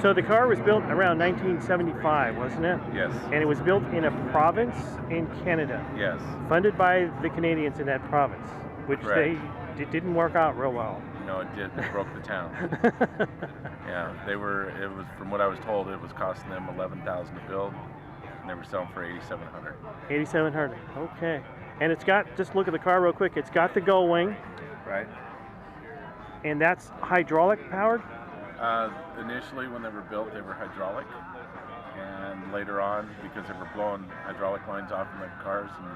So the car was built around 1975, wasn't it? Yes. And it was built in a province in Canada. Yes. Funded by the Canadians in that province, which Correct. it didn't work out real well. No, it did. It broke the town. Yeah, it was, from what I was told, it was costing them $11,000 to build, and they were selling for $8,700. 8,700. Okay. And it's got, just look at the car real quick. It's got the gull wing. Right. And that's hydraulic powered? Initially, when they were built, they were hydraulic, and later on, because they were blowing hydraulic lines off in the cars and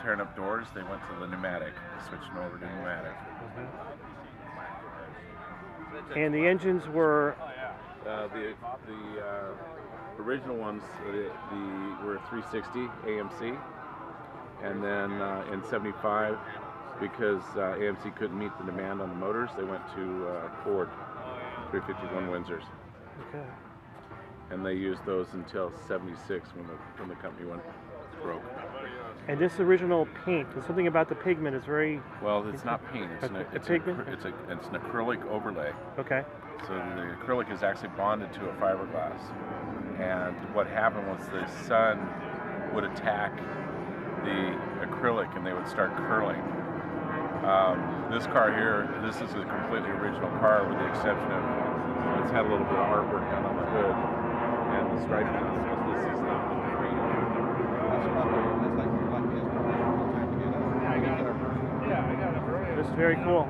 tearing up doors, they went to the pneumatic, switching over to pneumatic. And the engines were The original ones were 360 AMC, and then in '75, because AMC couldn't meet the demand on the motors, they went to Ford 351 Windsors. Okay. And they used those until '76 when the company went broke. And this original paint, there's something about the pigment is very... Well, it's not paint. It's pigment? It's an acrylic overlay. Okay. So the acrylic is actually bonded to a fiberglass. And what happened was the sun would attack the acrylic and they would start curling. This car here, this is a completely original car with the exception of it's had a little bit of artwork done on the hood and the striping. This is not with the green. This is very cool.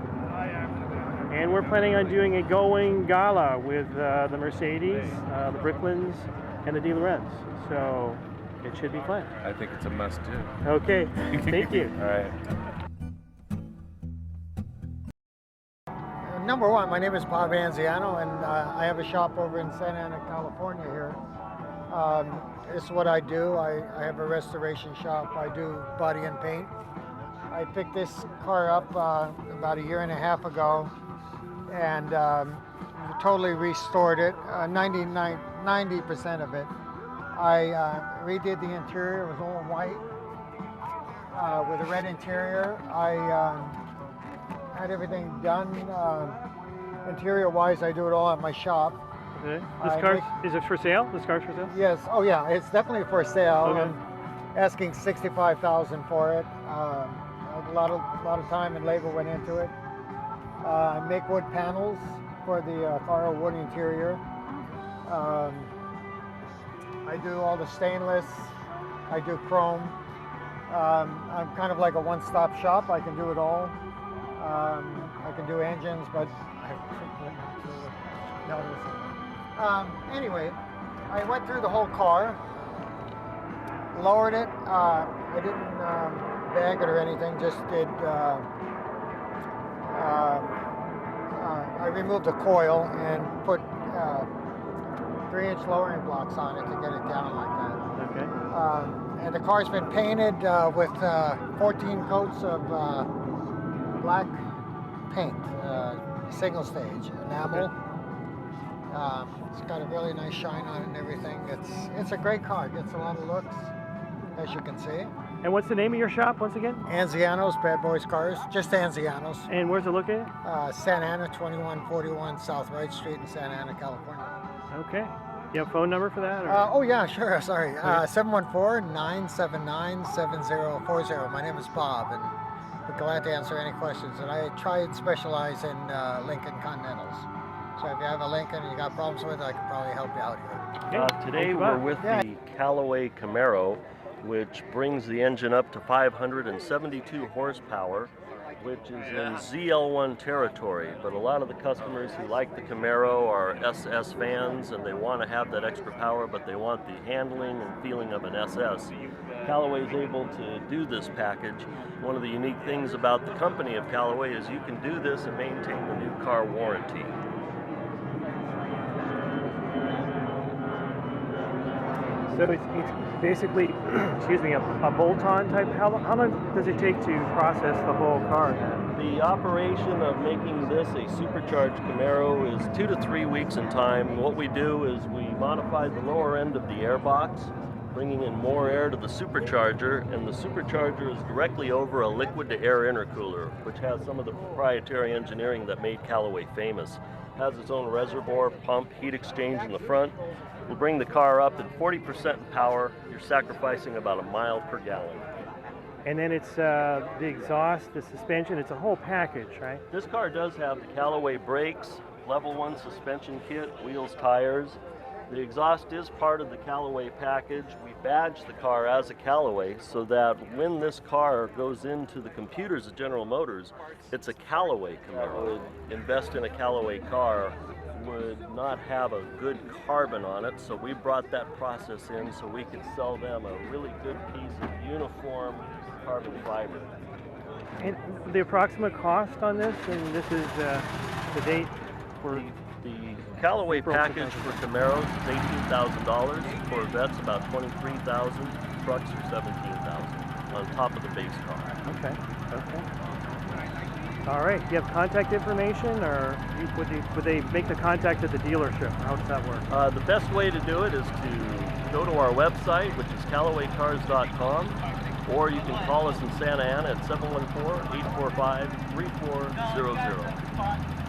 And we're planning on doing a going gala with the Mercedes, the Bricklins, and the De Lorenz. So it should be fun. I think it's a must do. Okay, thank you. All right. Number one, my name is Bob Anziano, and I have a shop over in Santa Ana, California here. This is what I do. I have a restoration shop. I do body and paint. I picked this car up about a year and a half ago and totally restored it, 90% of it. I redid the interior. It was all white with a red interior. I had everything done. Interior-wise, I do it all at my shop. Okay. This car, is it for sale? This car's for sale? Yes. Oh, yeah. It's definitely for sale. Okay. I'm asking $65,000 for it. A lot of time and labor went into it. I make wood panels for the Tharo wood interior. I do all the stainless. I do chrome. I'm kind of like a one-stop shop. I can do it all. I can do engines, but anyway, I went through the whole car, lowered it. I didn't bag it or anything, just did. I removed the coil and put 3-inch lowering blocks on it to get it down like that. Okay. And the car's been painted with 14 coats of black paint, single stage enamel. It's got a really nice shine on it and everything. It's a great car. It gets a lot of looks, as you can see. And what's the name of your shop once again? Anziano's Bad Boys Cars, just Anziano's. And where's it located? Santa Ana, 2141 South Wright Street in Santa Ana, California. Okay. You have a phone number for that? Or? Oh yeah, sure. Sorry. 714-979-7040. My name is Bob, and we're glad to answer any questions. And I try and specialize in Lincoln Continentals. So if you have a Lincoln and you got problems with it, I could probably help you out here. Today we're with the Callaway Camaro, which brings the engine up to 572 horsepower, which is in ZL1 territory. But a lot of the customers who like the Camaro are SS fans, and they want to have that extra power, but they want the handling and feeling of an SS. Callaway is able to do this package. One of the unique things about the company of Callaway is you can do this and maintain the new car warranty. So it's basically, excuse me, a bolt-on type. How long does it take to process the whole car? The operation of making this a supercharged Camaro is 2 to 3 weeks in time. What we do is we modify the lower end of the airbox, bringing in more air to the supercharger, and the supercharger is directly over a liquid-to-air intercooler, which has some of the proprietary engineering that made Callaway famous. has its own reservoir, pump, heat exchange in the front. Will bring the car up at 40% in power. You're sacrificing about a mile per gallon. And then it's the exhaust, the suspension, it's a whole package, right? This car does have the Callaway brakes, level 1 suspension kit, wheels, tires. The exhaust is part of the Callaway package. We badge the car as a Callaway so that when this car goes into the computers at General Motors, it's a Callaway Camaro. Invest in a Callaway car would not have a good carbon on it, so we brought that process in so we could sell them a really good piece of uniform carbon fiber. And the approximate cost on this, and this is the date for the Callaway package for Camaros is $18,000. Corvettes about $23,000. Trucks are $17,000 on top of the base car. Okay. All right. Do you have contact information, or would they make the contact at the dealership? How does that work? The best way to do it is to go to our website, which is CallawayCars.com, or you can call us in Santa Ana at 714-845-3400.